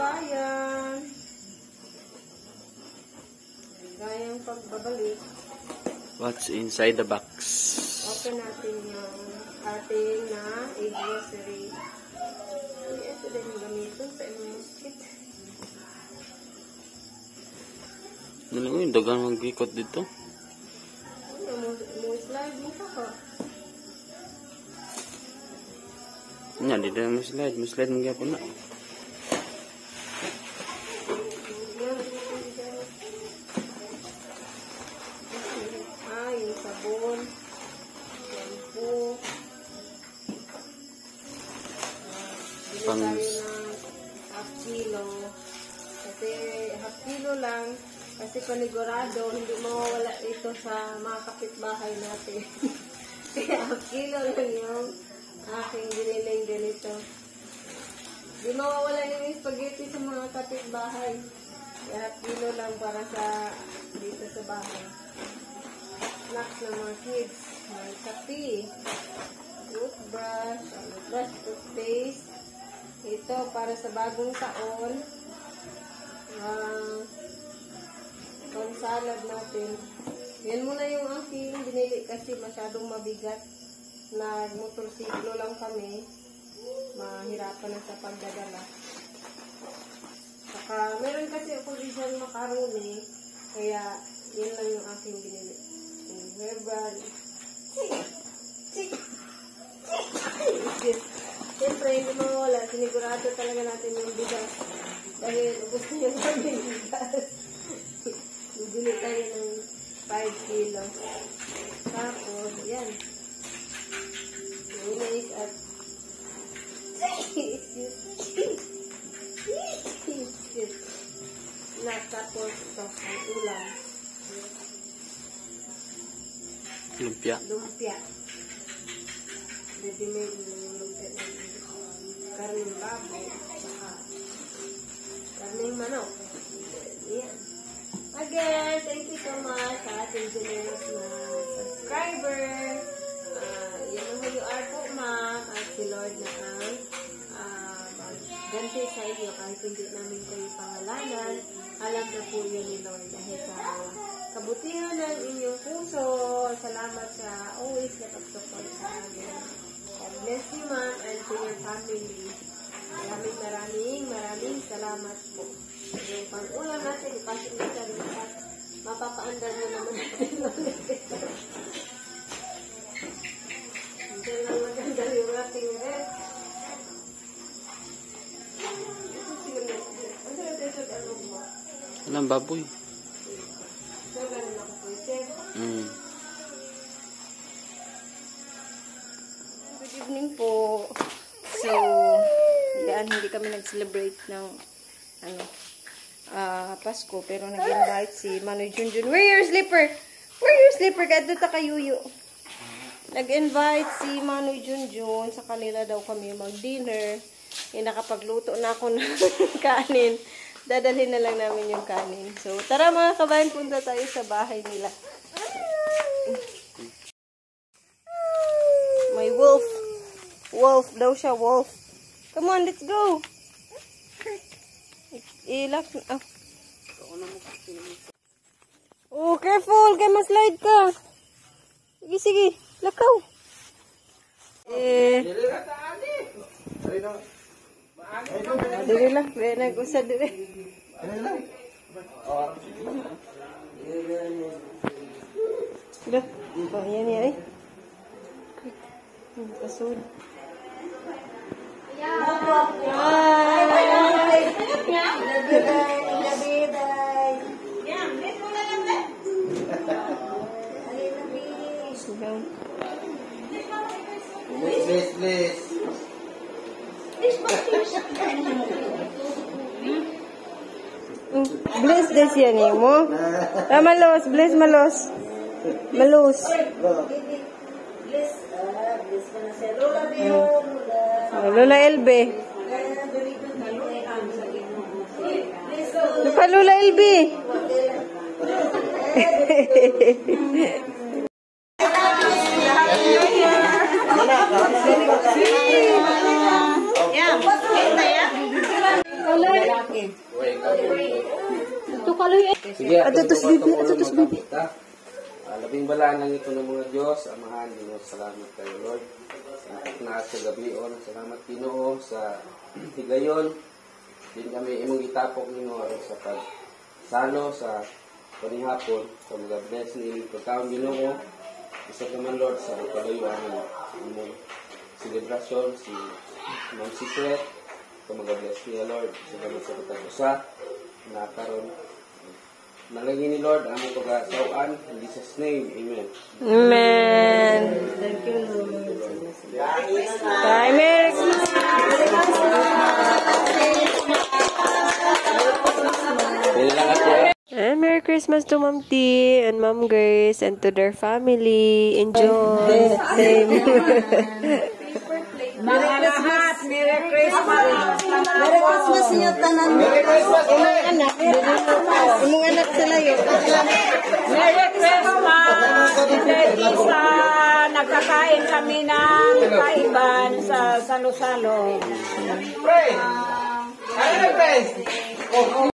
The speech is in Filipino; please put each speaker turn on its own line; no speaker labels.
kaligayahan. Kaligayang pagbabalik.
What's inside the box?
Open natin yung ating na grocery. Ito din yung gamitin sa inyong mosquito.
Ano lang yung dagang mag-ikot dito?
Slide mo ka ka.
Yan, dito na slide. Slide mo gyapon na.
Yung sabon. Shampoo. Bili tayo ng half kilo. Kasi half kilo lang. Kasi panigurado, hindi mawawala ito sa mga kapitbahay natin. Kaya half kilo lang yung aking biniling ganito. Hindi mawawala yung spaghetti sa mga kapitbahay. Kaya half kilo lang para sa dito sa bahay. Snacks ng mga kids. May kape. Toothbrush. Toothpaste. Ito para sa bagong taon. Pang salad natin. Yan muna yung aking binili kasi masyadong mabigat. Nag-motorsiklo lang kami. Mahirapan na sa pagdadala. Saka meron kasi ako dyan macaroni. Kaya yun lang yung aking binili. Herbal. Siyempre, hindi mawala. Sinigurado talaga natin yung bigas. Dahil ubos na yung aming bigas. Bibili tayo ng 5 kilos. Tapos, yan. Mayonnaise at tapos ito, ang ulam.
Lumpia.
Lumpia. Ready-made yung lumpia ng karning baboy. Saka karning manok. Yan. Again, thank you so much sa ating generous na subscriber. Yan ang you are po, ma'am. At si Lord na ang ganti sa inyo kahit hindi namin kayo pangalanan. Alam na po yun ni Lord dahil sa kabutihan ng inyong puso. Salamat sa always na pag-support sa amin. God bless you, ma'am, and to your family. Maraming salamat po. Yung pang-ulam natin, ipasok na rin at mapapaandar mo naman natin ulit ito. Hindi lang maganda yung ating rest.
Walang baboy.
So, ganun ako po, sir. Good evening po. So, hindi kami nag-celebrate ng Pasko, pero nag-invite si Manoy Junjun. Where your slipper? Where your slipper? Kahit doon kayuyo. Nag-invite si Manoy Junjun. Sa kanila daw kami mag-dinner. Nakapagluto na ako ng kanin. Dadalhin na lang namin yung kanin. So, tara mga kabayan, punta tayo sa bahay nila. May wolf. Wolf daw siya, wolf. Come on, let's go. Ilak. Oh, careful. Kaya maslide ka. Sige, sige. Lakaw. Dili lang. Kaya nag-usad dili. Dah. Oh, yan yan. Kasud. Bless this yan mo. Malos, bless malos. Malos. Lola Elbe. Lupa Lola Elbe. Yeah.
lalaki.
Ito kaloy eh.
Sige,
Atutos bibi, atutos bibi.
Labing balaan lang ito ng mga Diyos, Amahan, Ginoo, salamat kayo, Lord. Na sa gabi, salamat Ginoo sa higayon. Din kami imong gitapok Ginoo aron sa pagsalo sa panihapon, sa mga bless ni pagkaon Ginoo. Isa naman Lord sa pagkaloyan ng imong celebration, si Ma'am Secret, sa mga bless niya Lord, sa naman sa pagkakusa, na karon nalagin ni Lord ang among pag-asawaan. In Jesus' name, Amen.
Amen.
Thank you, Lord.
Bye, Merry Christmas.
Pwede lang ako.
And Merry Christmas to Ma'am T and Ma'am Grace and to their family. Enjoy.
Merry Christmas! Merry Christmas! Merry Christmas niyo tanan. Merry Christmas! Imong anak sila yun.
Merry Christmas! Isa, nagkakain kami ng kaiban sa Salo-Salo.